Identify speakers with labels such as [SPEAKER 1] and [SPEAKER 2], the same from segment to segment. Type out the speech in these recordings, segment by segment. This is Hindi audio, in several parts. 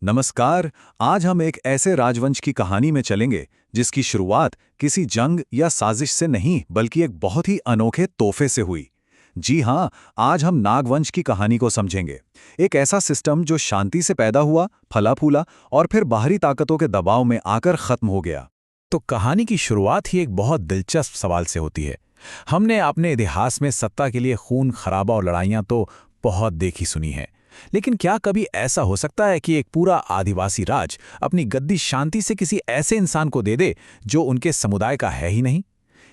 [SPEAKER 1] नमस्कार। आज हम एक ऐसे राजवंश की कहानी में चलेंगे जिसकी शुरुआत किसी जंग या साजिश से नहीं बल्कि एक बहुत ही अनोखे तोहफे से हुई। जी हाँ, आज हम नागवंश की कहानी को समझेंगे। एक ऐसा सिस्टम जो शांति से पैदा हुआ, फला फूला और फिर बाहरी ताकतों के दबाव में आकर खत्म हो गया।
[SPEAKER 2] तो कहानी की शुरुआत ही एक बहुत दिलचस्प सवाल से होती है। हमने अपने इतिहास में सत्ता के लिए खून खराबा और लड़ाइयां तो बहुत देखी सुनी है, लेकिन क्या कभी ऐसा हो सकता है कि एक पूरा आदिवासी राज अपनी गद्दी शांति से किसी ऐसे इंसान को दे दे जो उनके समुदाय का है ही नहीं?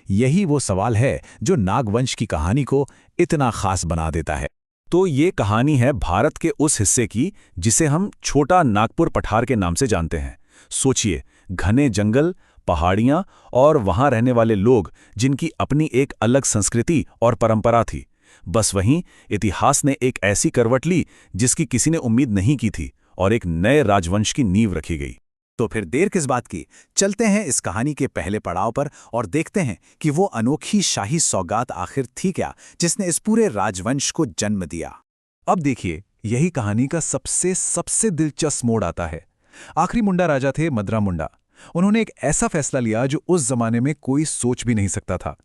[SPEAKER 2] यही वो सवाल है जो नागवंश की कहानी को इतना खास बना देता है।
[SPEAKER 1] तो ये कहानी है भारत के उस हिस्से की जिसे हम छोटा नागपुर पठार के नाम से जानते हैं। सोचिए, घने जंगल, पहाड़ियां और वहां रहने वाले लोग जिनकी अपनी एक अलग संस्कृति और परंपरा थी। बस वहीं इतिहास ने एक ऐसी करवट ली जिसकी किसी ने उम्मीद नहीं की थी और एक नए राजवंश की नींव रखी गई।
[SPEAKER 3] तो फिर देर किस बात की, चलते हैं इस कहानी के पहले पड़ाव पर और देखते हैं कि वो अनोखी शाही सौगात आखिर थी क्या जिसने इस पूरे राजवंश को जन्म दिया।
[SPEAKER 1] अब देखिए, यही कहानी का सबसे सबसे दिलचस्प मोड़ आता है। आखिरी मुंडा राजा थे मदरा मुंडा। उन्होंने एक ऐसा फैसला लिया जो उस जमाने में कोई सोच भी नहीं सकता था।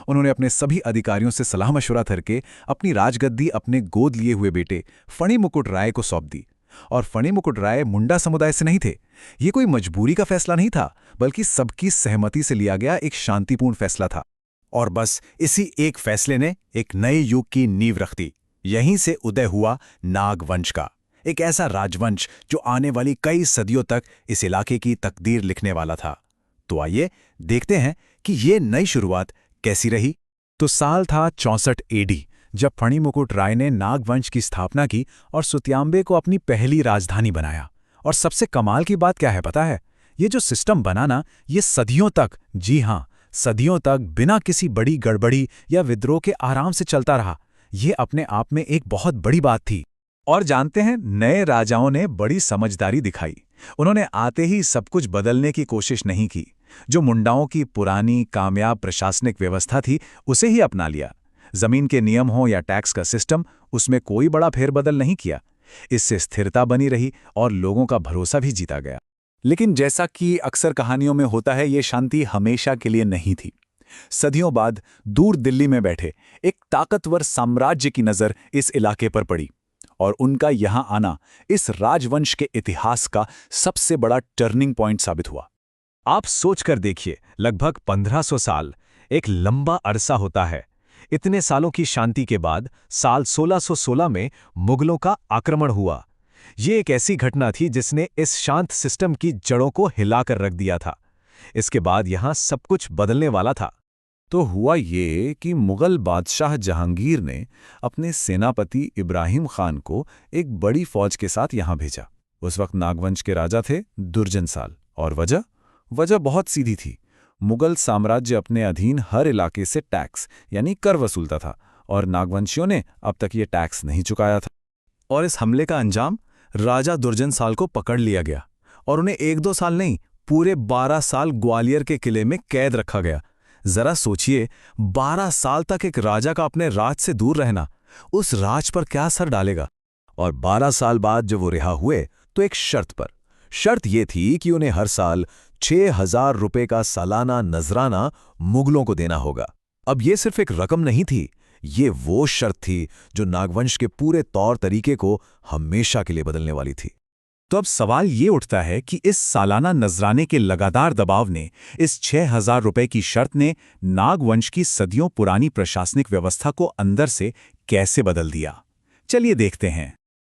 [SPEAKER 1] उन्होंने अपने सभी अधिकारियों से सलाह मशवरा करके अपनी राजगद्दी अपने गोद लिए हुए बेटे फणी मुकुट राय को सौंप दी। और फणी मुकुट राय मुंडा समुदाय से नहीं थे। ये कोई मजबूरी का फैसला नहीं था, बल्कि सबकी सहमति से लिया गया एक शांतिपूर्ण फैसला था।
[SPEAKER 3] और बस इसी एक फैसले ने एक नए युग की नींव रख दी। यहीं से उदय हुआ नागवंश का, एक ऐसा राजवंश जो आने वाली कई सदियों तक इस इलाके की तकदीर लिखने वाला था। तो आइए देखते हैं कि ये नई शुरुआत कैसी रही।
[SPEAKER 2] तो साल था 64 एडी, जब फणी मुकुट राय ने नागवंश की स्थापना की और सुत्यांबे को अपनी पहली राजधानी बनाया। और सबसे कमाल की बात क्या है पता है? ये जो सिस्टम बना ना, ये सदियों तक, जी हाँ, सदियों तक बिना किसी बड़ी गड़बड़ी या विद्रोह के आराम से चलता रहा। ये अपने आप में एक बहुत बड़ी बात थी।
[SPEAKER 1] और जानते हैं, नए राजाओं ने बड़ी समझदारी दिखाई। उन्होंने आते ही सब कुछ बदलने की कोशिश नहीं की। जो मुंडाओं की पुरानी कामयाब प्रशासनिक व्यवस्था थी उसे ही अपना लिया। जमीन के नियम हो या टैक्स का सिस्टम, उसमें कोई बड़ा फेरबदल नहीं किया। इससे स्थिरता बनी रही और लोगों का भरोसा भी जीता गया। लेकिन जैसा कि अक्सर कहानियों में होता है, ये शांति हमेशा के लिए नहीं थी। सदियों बाद दूर दिल्ली में बैठे एक ताकतवर साम्राज्य की नज़र इस इलाके पर पड़ी और उनका यहां आना इस राजवंश के इतिहास का सबसे बड़ा टर्निंग पॉइंट साबित हुआ।
[SPEAKER 2] आप सोचकर देखिए, लगभग 1500 साल एक लंबा अरसा होता है। इतने सालों की शांति के बाद साल 1616 में मुगलों का आक्रमण हुआ। ये एक ऐसी घटना थी जिसने इस शांत सिस्टम की जड़ों को हिलाकर रख दिया था। इसके बाद यहां सब कुछ बदलने वाला था।
[SPEAKER 1] तो हुआ ये कि मुगल बादशाह जहांगीर ने अपने सेनापति इब्राहिम खान को एक बड़ी फौज के साथ यहां भेजा। उस वक्त नागवंश के राजा थे दुर्जन साल। और वजह बहुत सीधी थी। मुगल साम्राज्य अपने अधीन हर इलाके से टैक्स यानी कर वसूलता था और नागवंशियों ने अब तक ये टैक्स नहीं चुकाया था। और इस हमले का अंजाम, राजा दुर्जन साल को पकड़ लिया गया और उन्हें 1-2 साल नहीं, पूरे 12 साल ग्वालियर के किले में कैद रखा गया। जरा सोचिए, 12 साल तक एक राजा का अपने राज से दूर रहना उस राज पर क्या असर डालेगा। और 12 साल बाद जब वो रिहा हुए तो एक शर्त पर। शर्त ये थी कि उन्हें हर साल 6000 रुपए का सालाना नजराना मुगलों को देना होगा। अब ये सिर्फ एक रकम नहीं थी, ये वो शर्त थी जो नागवंश के पूरे तौर तरीके को हमेशा के लिए बदलने वाली थी। तो अब सवाल ये उठता है कि इस सालाना नजराने के लगातार दबाव ने, इस 6000 रुपए की शर्त ने नागवंश की सदियों पुरानी प्रशासनिक व्यवस्था को अंदर से कैसे बदल दिया। चलिए देखते हैं।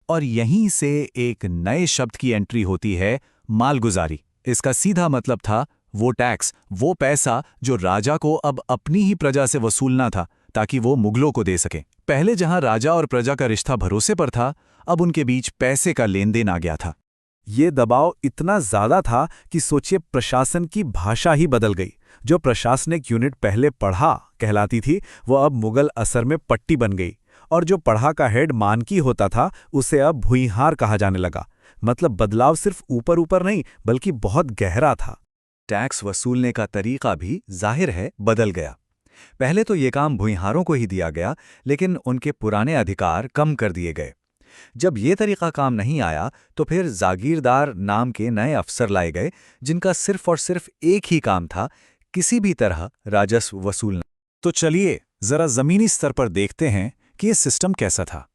[SPEAKER 1] और यहीं से एक नए शब्द की एंट्री होती है, मालगुजारी। इसका सीधा मतलब था वो टैक्स, वो पैसा जो राजा को अब अपनी ही प्रजा से वसूलना था ताकि वो मुगलों को दे सके। पहले जहां राजा और प्रजा का रिश्ता भरोसे पर था, अब उनके बीच पैसे का लेन देन आ गया था। ये दबाव इतना ज्यादा था कि सोचिए, प्रशासन की भाषा ही बदल गई। जो प्रशासनिक यूनिट पहले पढ़ा कहलाती थी, वो अब मुगल असर में पट्टी बन गई। और जो पढ़ा का हेड मानकी होता था, उसे अब भुईहार कहा जाने लगा। मतलब बदलाव सिर्फ ऊपर ऊपर नहीं, बल्कि बहुत गहरा था।
[SPEAKER 3] टैक्स वसूलने का तरीका भी जाहिर है बदल गया। पहले तो ये काम भुईहारों को ही दिया गया, लेकिन उनके पुराने अधिकार कम कर दिए गए। जब ये तरीका काम नहीं आया तो फिर जागीरदार नाम के नए अफसर लाए गए, जिनका सिर्फ और सिर्फ एक ही काम था, किसी भी तरह राजस्व वसूलना।
[SPEAKER 2] तो चलिए जरा जमीनी स्तर पर देखते हैं कि ये सिस्टम कैसा था।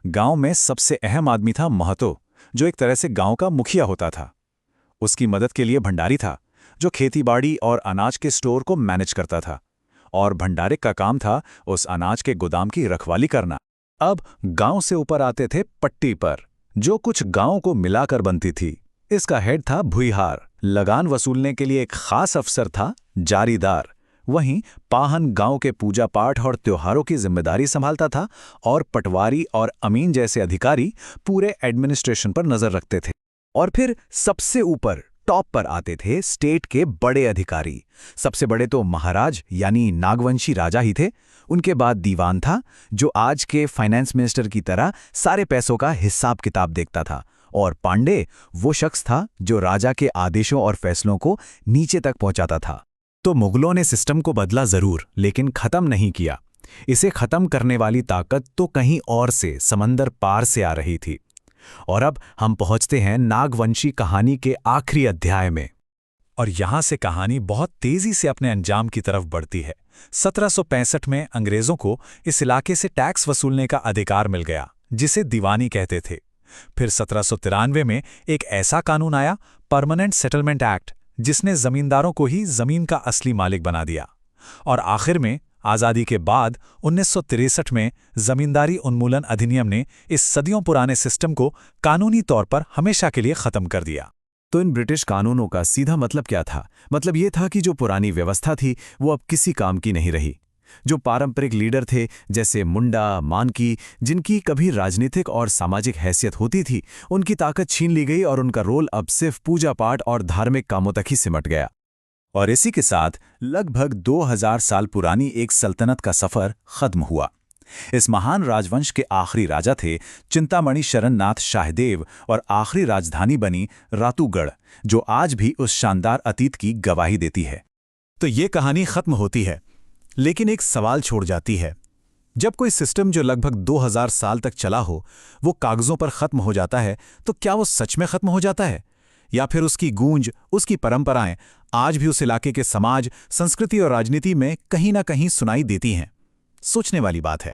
[SPEAKER 2] गांव में सबसे अहम आदमी था महतो, जो एक तरह से गांव का मुखिया होता था। उसकी मदद के लिए भंडारी था, जो खेतीबाड़ी और अनाज के स्टोर को मैनेज करता था, और भंडारिक का काम था उस अनाज के गोदाम की रखवाली करना। अब गांव से ऊपर आते थे पट्टी पर, जो कुछ गांव को मिलाकर बनती थी। इसका हेड था भुईहार। लगान वसूलने के लिए एक खास अफसर था जारीदार। वहीं पाहन गांव के पूजा पाठ और त्योहारों की जिम्मेदारी संभालता था, और पटवारी और अमीन जैसे अधिकारी पूरे एडमिनिस्ट्रेशन पर नजर रखते थे। और फिर सबसे ऊपर टॉप पर आते थे स्टेट के बड़े अधिकारी। सबसे बड़े तो महाराज यानी नागवंशी राजा ही थे। उनके बाद दीवान था, जो आज के फाइनेंस मिनिस्टर की तरह सारे पैसों का हिसाब किताब देखता था। और पांडे वो शख्स था जो राजा के आदेशों और फैसलों को नीचे तक पहुंचाता था। तो मुगलों ने सिस्टम को बदला जरूर, लेकिन खत्म नहीं किया। इसे खत्म करने वाली ताकत तो कहीं और से, समंदर पार से आ रही थी। और अब हम पहुंचते हैं नागवंशी कहानी के आखिरी अध्याय में। और यहां से कहानी बहुत तेजी से अपने अंजाम की तरफ बढ़ती है। 1765 में अंग्रेजों को इस इलाके से टैक्स वसूलने का अधिकार मिल गया, जिसे दीवानी कहते थे। फिर 1793 में एक ऐसा कानून आया, परमानेंट सेटलमेंट एक्ट, जिसने जमींदारों को ही जमीन का असली मालिक बना दिया। और आखिर में आज़ादी के बाद 1963 में जमींदारी उन्मूलन अधिनियम ने इस सदियों पुराने सिस्टम को कानूनी तौर पर हमेशा के लिए खत्म कर दिया।
[SPEAKER 3] तो इन ब्रिटिश कानूनों का सीधा मतलब क्या था? मतलब ये था कि जो पुरानी व्यवस्था थी वो अब किसी काम की नहीं रही। जो पारंपरिक लीडर थे, जैसे मुंडा, मानकी, जिनकी कभी राजनीतिक और सामाजिक हैसियत होती थी, उनकी ताकत छीन ली गई और उनका रोल अब सिर्फ पूजा पाठ और धार्मिक कामों तक ही सिमट गया। और इसी के साथ लगभग 2000 साल पुरानी एक सल्तनत का सफर खत्म हुआ। इस महान राजवंश के आखिरी राजा थे चिंतामणि शरण नाथ शाहदेव, और आखिरी राजधानी बनी रातूगढ़, जो आज भी उस शानदार अतीत की गवाही देती है।
[SPEAKER 2] तो ये कहानी खत्म होती है, लेकिन एक सवाल छोड़ जाती है। जब कोई सिस्टम जो लगभग 2000 साल तक चला हो, वो कागजों पर खत्म हो जाता है, तो क्या वो सच में खत्म हो जाता है? या फिर उसकी गूंज, उसकी परंपराएं आज भी उस इलाके के समाज, संस्कृति और राजनीति में कहीं ना कहीं सुनाई देती हैं? सोचने वाली बात है।